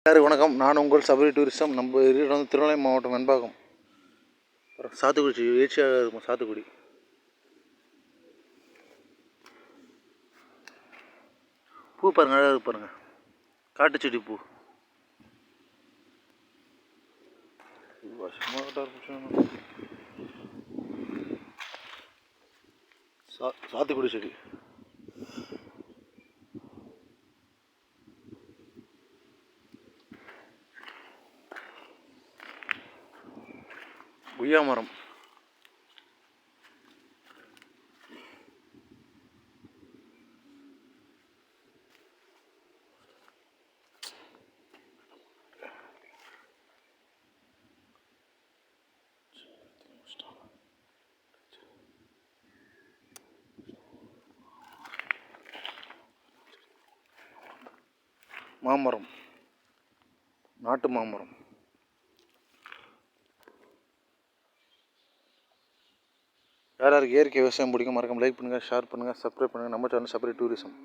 எல்லாருக்கும் வணக்கம். நான் உங்கள் சபரி டூரிசம். நம்ம இருக்கிறது வந்து திருநெல்வேலி மாவட்டம் வெண்பாக்கம், சாத்துக்குடி. வீழ்ச்சியாக இருக்கும் சாத்துக்குடி. பூ பாருங்க, அழகாக இருக்கு பாருங்க. காட்டுச்செடி பூ. சாத்துக்குடி செடி. கொய்யா மரம். மாமரம், நாட்டு மாமரம். யாராருக்கு இயற்கை விவசாயம் பிடிக்கும் மறக்காம லைக் பண்ணுங்கள், ஷேர் பண்ணுங்கள், சப்ஸ்கிரைப் பண்ணுங்கள். நம்ம சேனல் சபரி டூரிசம்.